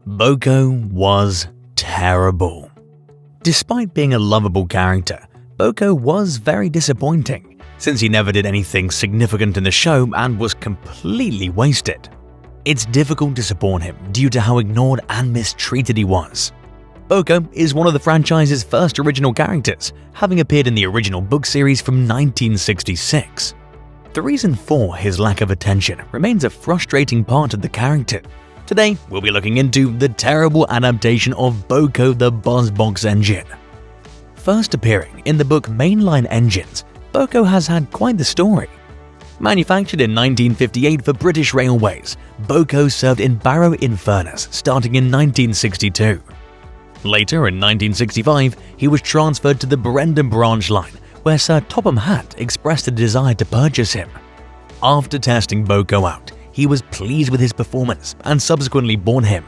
BoCo was terrible. Despite being a lovable character, BoCo was very disappointing, since he never did anything significant in the show and was completely wasted. It's difficult to support him due to how ignored and mistreated he was. BoCo is one of the franchise's first original characters, having appeared in the original book series from 1966. The reason for his lack of attention remains a frustrating part of the character. Today, we'll be looking into the terrible adaptation of BoCo the BuzzBox engine. First appearing in the book Mainline Engines, BoCo has had quite the story. Manufactured in 1958 for British Railways, BoCo served in Barrow-in-Furness starting in 1962. Later, in 1965, he was transferred to the Brendam branch line, where Sir Topham Hatt expressed a desire to purchase him. After testing BoCo out, he was pleased with his performance and subsequently bought him.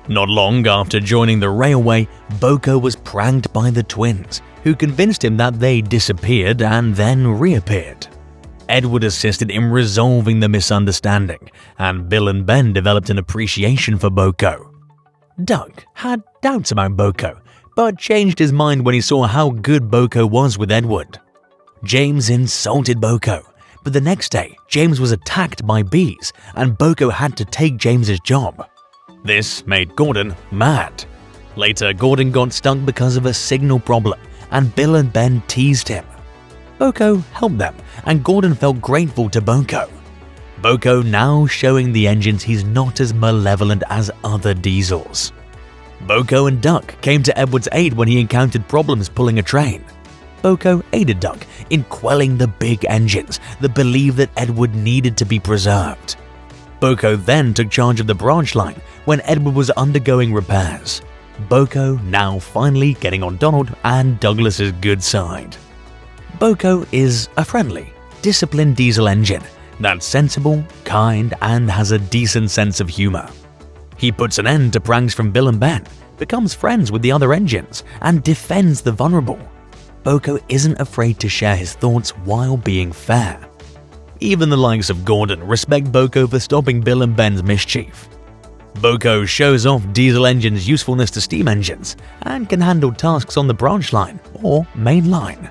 Not long after joining the railway, BoCo was pranked by the twins, who convinced him that they disappeared and then reappeared. Edward assisted in resolving the misunderstanding, and Bill and Ben developed an appreciation for BoCo. Doug had doubts about BoCo, but changed his mind when he saw how good BoCo was with Edward. James insulted BoCo, but the next day James was attacked by bees and BoCo had to take James's job. This made Gordon mad. Later, Gordon got stuck because of a signal problem and Bill and Ben teased him. BoCo helped them and Gordon felt grateful to BoCo. BoCo now showing the engines he's not as malevolent as other diesels. BoCo and Duck came to Edward's aid when he encountered problems pulling a train. BoCo aided Duck in quelling the big engines that believed that Edward needed to be preserved. BoCo then took charge of the branch line when Edward was undergoing repairs. BoCo now finally getting on Donald and Douglas's good side. BoCo is a friendly, disciplined diesel engine that's sensible, kind, and has a decent sense of humor. He puts an end to pranks from Bill and Ben, becomes friends with the other engines, and defends the vulnerable. BoCo isn't afraid to share his thoughts while being fair. Even the likes of Gordon respect BoCo for stopping Bill and Ben's mischief. BoCo shows off diesel engines' usefulness to steam engines and can handle tasks on the branch line or main line.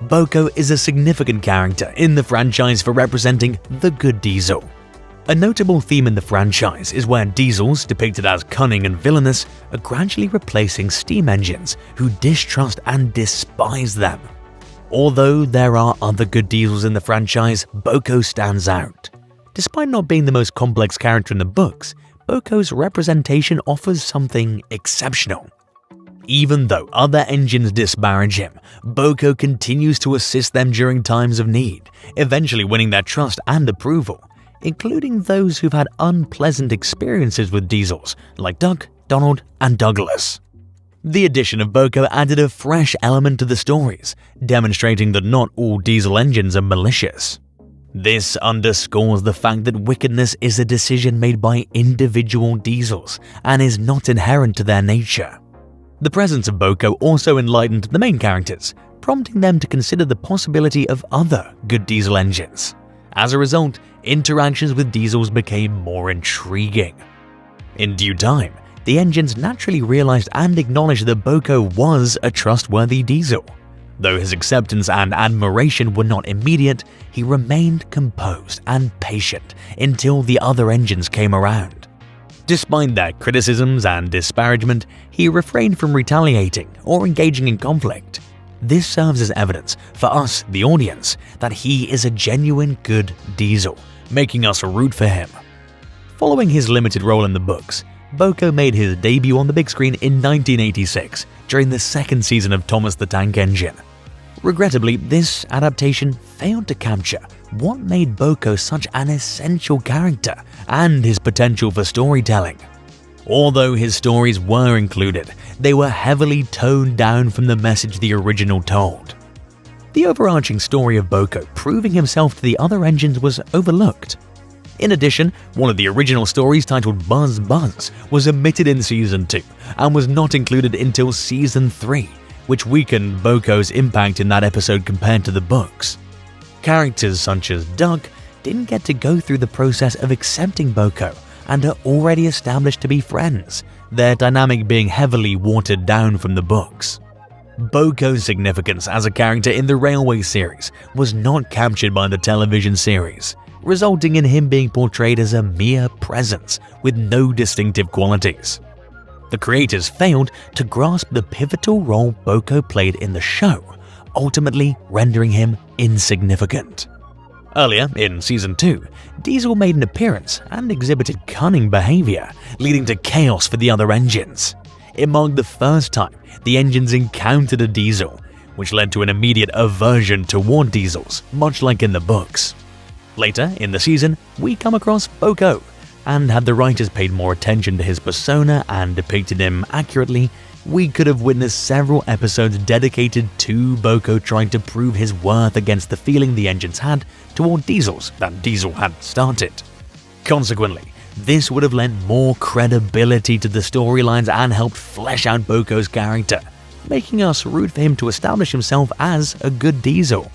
BoCo is a significant character in the franchise for representing the good diesel. A notable theme in the franchise is where diesels, depicted as cunning and villainous, are gradually replacing steam engines who distrust and despise them. Although there are other good diesels in the franchise, BoCo stands out. Despite not being the most complex character in the books, BoCo's representation offers something exceptional. Even though other engines disparage him, BoCo continues to assist them during times of need, eventually winning their trust and approval, including those who've had unpleasant experiences with diesels like Doug, Donald, and Douglas. The addition of BoCo added a fresh element to the stories, demonstrating that not all diesel engines are malicious. This underscores the fact that wickedness is a decision made by individual diesels and is not inherent to their nature. The presence of BoCo also enlightened the main characters, prompting them to consider the possibility of other good diesel engines. As a result, interactions with diesels became more intriguing. In due time, the engines naturally realized and acknowledged that BoCo was a trustworthy diesel. Though his acceptance and admiration were not immediate, he remained composed and patient until the other engines came around. Despite their criticisms and disparagement, he refrained from retaliating or engaging in conflict. This serves as evidence for us, the audience, that he is a genuine good diesel, making us root for him. Following his limited role in the books, BoCo made his debut on the big screen in 1986 during the second season of Thomas the Tank Engine. Regrettably, this adaptation failed to capture what made BoCo such an essential character and his potential for storytelling. Although his stories were included, they were heavily toned down from the message the original told. The overarching story of BoCo proving himself to the other engines was overlooked. In addition, one of the original stories titled Buzz Buzz was omitted in Season 2 and was not included until Season 3, which weakened BoCo's impact in that episode compared to the books. Characters such as Doug didn't get to go through the process of accepting BoCo and are already established to be friends, their dynamic being heavily watered down from the books. BoCo's significance as a character in the Railway series was not captured by the television series, resulting in him being portrayed as a mere presence with no distinctive qualities. The creators failed to grasp the pivotal role BoCo played in the show, ultimately rendering him insignificant. Earlier in Season 2, Diesel made an appearance and exhibited cunning behavior, leading to chaos for the other engines. It marked the first time the engines encountered a Diesel, which led to an immediate aversion toward Diesels, much like in the books. Later in the season, we come across BoCo, and had the writers paid more attention to his persona and depicted him accurately, we could have witnessed several episodes dedicated to BoCo trying to prove his worth against the feeling the engines had toward Diesels that Diesel had started. Consequently, this would have lent more credibility to the storylines and helped flesh out BoCo's character, making us root for him to establish himself as a good Diesel.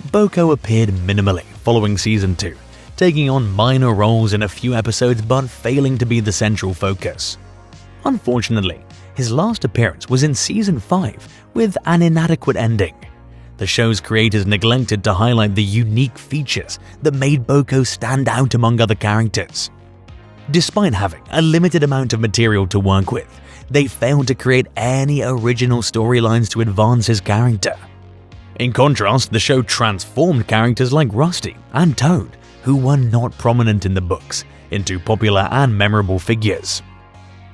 BoCo appeared minimally following Season 2, taking on minor roles in a few episodes but failing to be the central focus. Unfortunately, his last appearance was in Season 5 with an inadequate ending. The show's creators neglected to highlight the unique features that made BoCo stand out among other characters. Despite having a limited amount of material to work with, they failed to create any original storylines to advance his character. In contrast, the show transformed characters like Rusty and Toad, who were not prominent in the books, into popular and memorable figures.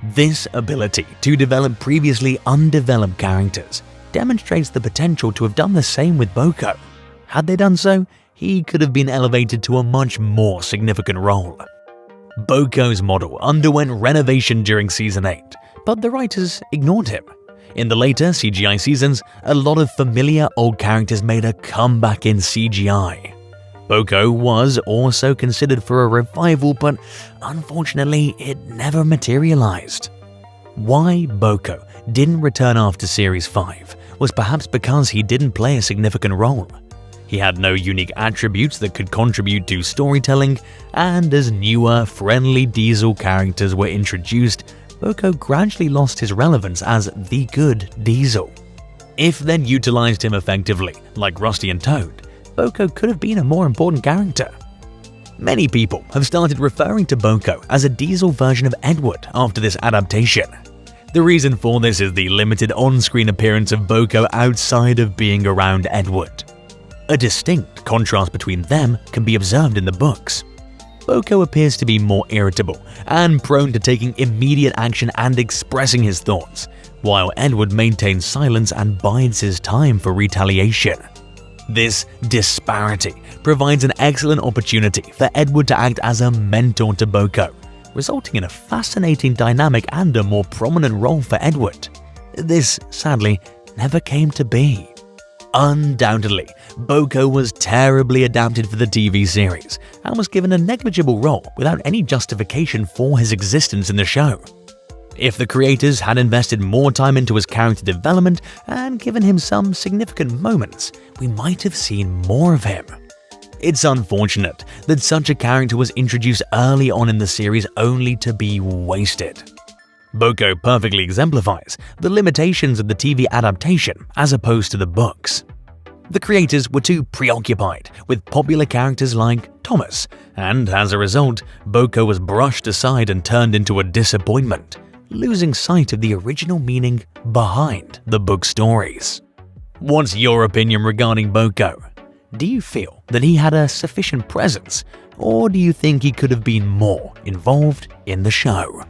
This ability to develop previously undeveloped characters demonstrates the potential to have done the same with BoCo. Had they done so, he could have been elevated to a much more significant role. BoCo's model underwent renovation during Season 8, but the writers ignored him. In the later CGI seasons, a lot of familiar old characters made a comeback in CGI. BoCo was also considered for a revival, but unfortunately it never materialized. Why BoCo didn't return after Series 5 was perhaps because he didn't play a significant role. He had no unique attributes that could contribute to storytelling, and as newer, friendly Diesel characters were introduced, BoCo gradually lost his relevance as the good Diesel. If they'd utilized him effectively, like Rusty and Toad, BoCo could have been a more important character. Many people have started referring to BoCo as a Diesel version of Edward after this adaptation. The reason for this is the limited on-screen appearance of BoCo outside of being around Edward. A distinct contrast between them can be observed in the books. BoCo appears to be more irritable and prone to taking immediate action and expressing his thoughts, while Edward maintains silence and bides his time for retaliation. This disparity provides an excellent opportunity for Edward to act as a mentor to BoCo, resulting in a fascinating dynamic and a more prominent role for Edward. This, sadly, never came to be. Undoubtedly, BoCo was terribly adapted for the TV series and was given a negligible role without any justification for his existence in the show. If the creators had invested more time into his character development and given him some significant moments, we might have seen more of him. It's unfortunate that such a character was introduced early on in the series only to be wasted. BoCo perfectly exemplifies the limitations of the TV adaptation as opposed to the books. The creators were too preoccupied with popular characters like Thomas, and as a result, BoCo was brushed aside and turned into a disappointment, losing sight of the original meaning behind the book stories. What's your opinion regarding BoCo? Do you feel that he had a sufficient presence, or do you think he could have been more involved in the show?